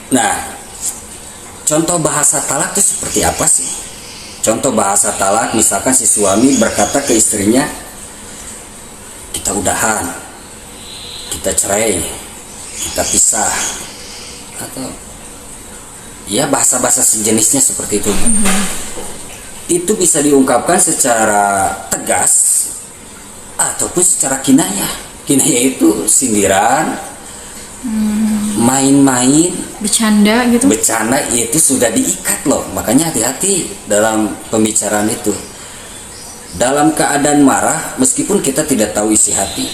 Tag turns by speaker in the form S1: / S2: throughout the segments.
S1: Nah, contoh bahasa talak itu seperti apa sih? Contoh bahasa talak, misalkan si suami berkata ke istrinya, kita udahan, kita cerai, kita pisah, atau ya bahasa-bahasa sejenisnya seperti itu. Itu bisa diungkapkan secara tegas ataupun secara kinayah. Kinayah itu sindiran, main-main,
S2: Bercanda gitu.
S1: bercanda, itu sudah diikat loh. Makanya hati-hati dalam pembicaraan itu. Dalam keadaan marah, meskipun kita tidak tahu isi hati.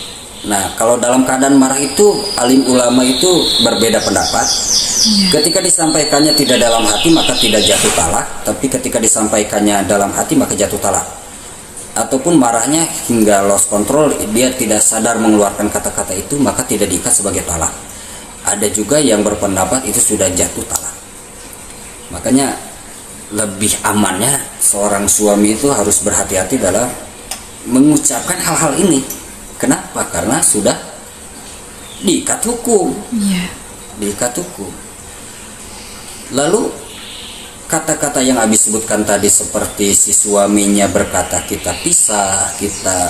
S1: Nah, kalau dalam keadaan marah itu, alim ulama itu berbeda pendapat. Ketika disampaikannya tidak dalam hati, maka tidak jatuh talak. Tapi ketika disampaikannya dalam hati, maka jatuh talak. Ataupun marahnya hingga lost control, dia tidak sadar mengeluarkan kata-kata itu, maka tidak diikat sebagai talak. Ada juga yang berpendapat itu sudah jatuh talak. Makanya lebih amannya seorang suami itu harus berhati-hati dalam mengucapkan hal-hal ini. Kenapa? Karena sudah diikat hukum.
S2: Iya.
S1: Diikat hukum. Lalu kata-kata yang Abi sebutkan tadi, seperti si suaminya berkata kita pisah, kita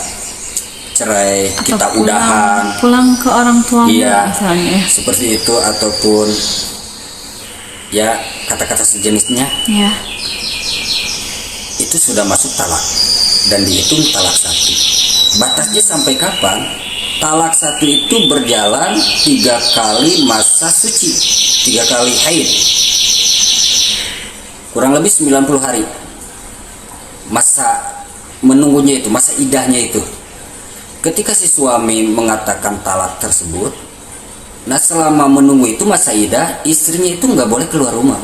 S1: cerai,
S2: Atau
S1: kita udahan,
S2: pulang ke orang tuamu
S1: iya,
S2: misalnya.
S1: seperti itu, ataupun ya kata-kata sejenisnya,
S2: Iya.
S1: itu sudah masuk talak dan dihitung talak satu. Batasnya sampai kapan? Talak satu itu berjalan 3 kali masa suci, 3 kali haid, kurang lebih 90 hari masa menunggunya itu, masa idahnya itu. Ketika si suami mengatakan talak tersebut, nah selama menunggu itu masa idah, istrinya itu nggak boleh keluar rumah.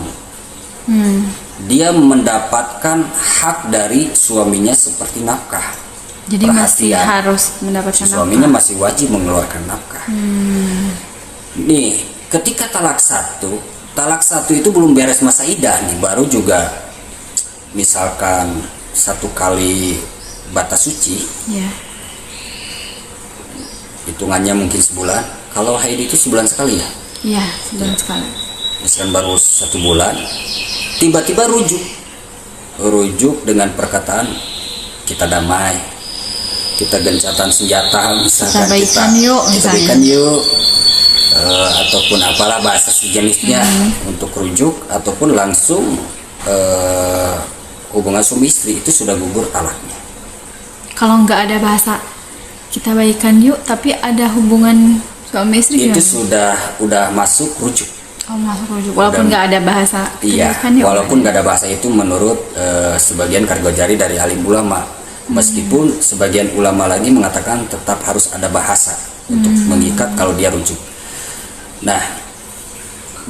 S1: Dia mendapatkan hak dari suaminya seperti nafkah.
S2: Jadi masih
S1: Perhatian.
S2: harus mendapatkan
S1: Si suaminya masih wajib mengeluarkan nafkah. Nih, ketika talak satu itu belum beres masa idah nih, baru juga misalkan 1 kali batas suci,
S2: ya.
S1: hitungannya mungkin sebulan. Kalau haid itu sebulan sekali ya.
S2: Iya, sebulan sekali.
S1: Misalkan baru 1 bulan, tiba-tiba rujuk dengan perkataan kita damai, kita gencatan senjata, misalkan
S2: Kita baikan yuk,
S1: kita
S2: misalnya.
S1: baikan yuk, ataupun apalah bahasa sejenisnya untuk rujuk, ataupun langsung hubungan suami istri itu sudah gugur talaknya.
S2: Kalau nggak ada bahasa kita baikan yuk, tapi ada hubungan suami istri
S1: Itu
S2: gimana?
S1: udah masuk rujuk.
S2: Oh, masuk rujuk. Walaupun nggak ada bahasa kita
S1: Iya,
S2: baikan yuk.
S1: walaupun nggak ada bahasa itu menurut sebagian kargojari dari alim ulama. Meskipun sebagian ulama lagi mengatakan tetap harus ada bahasa untuk mengikat kalau dia rujuk. Nah,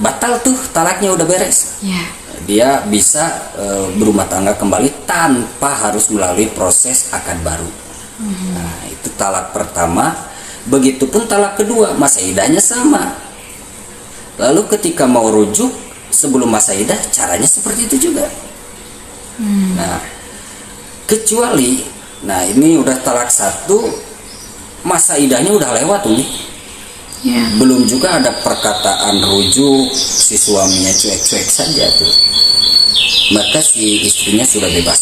S1: batal tuh talaknya, udah beres.
S2: Ya.
S1: Dia bisa berumah tangga kembali tanpa harus melalui proses akad baru. Nah, itu talak pertama. Begitupun talak kedua, masa idahnya sama. Lalu ketika mau rujuk sebelum masa idah, caranya seperti itu juga. Nah, kecuali, nah ini udah talak 1, masa idahnya udah lewat tuh nih.
S2: Ya.
S1: Belum juga ada perkataan rujuk, si suaminya cuek-cuek saja tuh, maka si istrinya sudah bebas.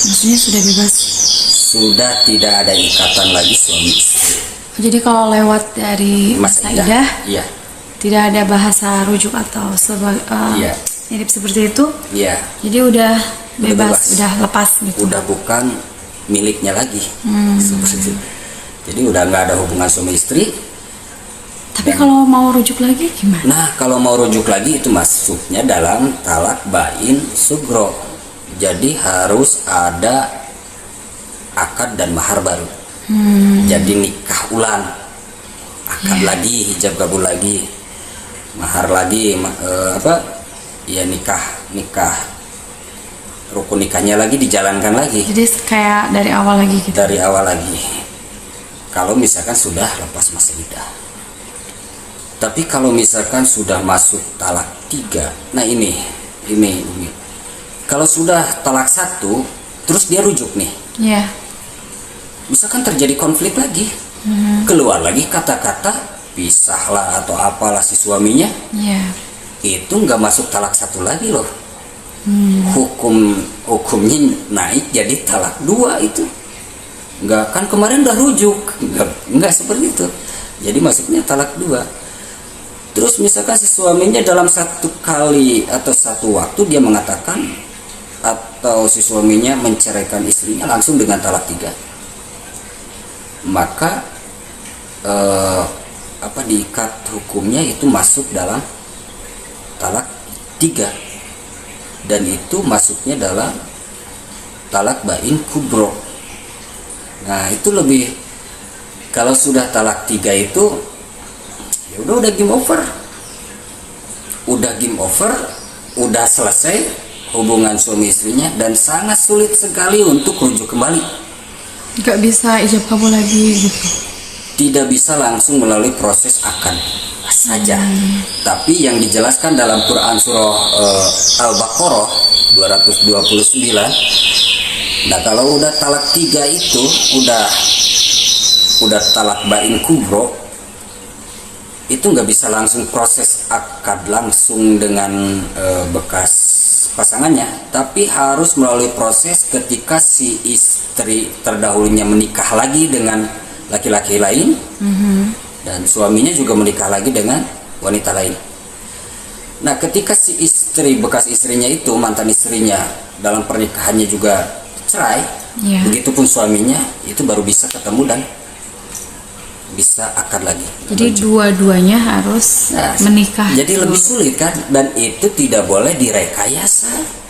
S2: Maksudnya sudah bebas.
S1: Sudah tidak ada ikatan lagi suami istri.
S2: Jadi kalau lewat dari masa idah,
S1: Iya,
S2: tidak ada bahasa rujuk atau
S1: Iya.
S2: mirip seperti itu.
S1: iya,
S2: Jadi udah bebas,
S1: bebas.
S2: udah lepas gitu.
S1: udah bukan miliknya lagi. Seperti itu. Jadi udah nggak ada hubungan suami istri.
S2: Tapi kalau mau rujuk lagi gimana?
S1: Nah, kalau mau rujuk lagi itu masuknya dalam talak bain sugro. Jadi harus ada akad dan mahar baru. Jadi nikah ulang, akad lagi, hijab kabul lagi, mahar lagi, ya nikah, rukun nikahnya lagi dijalankan lagi
S2: Jadi kayak dari awal lagi gitu.
S1: dari awal lagi. Kalau misalkan sudah lepas masa idah. Tapi kalau misalkan sudah masuk talak 3, nah ini. Kalau sudah talak 1, terus dia rujuk nih.
S2: Iya.
S1: Misalkan terjadi konflik lagi, keluar lagi kata-kata pisahlah atau apalah si suaminya.
S2: Iya.
S1: itu nggak masuk talak 1 lagi loh. Hukumnya naik jadi talak 2 itu. Nggak, kan kemarin udah rujuk, nggak seperti itu. Jadi masuknya talak 2. Terus misalkan si suaminya dalam 1 kali atau 1 waktu dia mengatakan, atau si suaminya menceraikan istrinya langsung dengan talak 3, maka diikat hukumnya itu masuk dalam talak 3, dan itu masuknya dalam talak bain kubro. Nah itu lebih, kalau sudah talak 3 itu ya udah game over, udah selesai hubungan suami istrinya, dan sangat sulit sekali untuk rujuk kembali.
S2: Nggak bisa ijab kabul lagi gitu.
S1: Tidak bisa langsung melalui proses akad saja. Tapi yang dijelaskan dalam Quran surah Al-Baqarah 229. Nah kalau udah talak 3 itu udah talak bain kubro, itu nggak bisa langsung proses akad langsung dengan bekas pasangannya, tapi harus melalui proses ketika si istri terdahulunya menikah lagi dengan laki-laki lain, dan suaminya juga menikah lagi dengan wanita lain. Nah ketika si istri, bekas istrinya itu, mantan istrinya dalam pernikahannya juga cerai, begitupun suaminya, itu baru bisa ketemu dan bisa akad lagi.
S2: Jadi dua-duanya harus menikah.
S1: Jadi lebih sulit kan, dan itu tidak boleh direkayasa.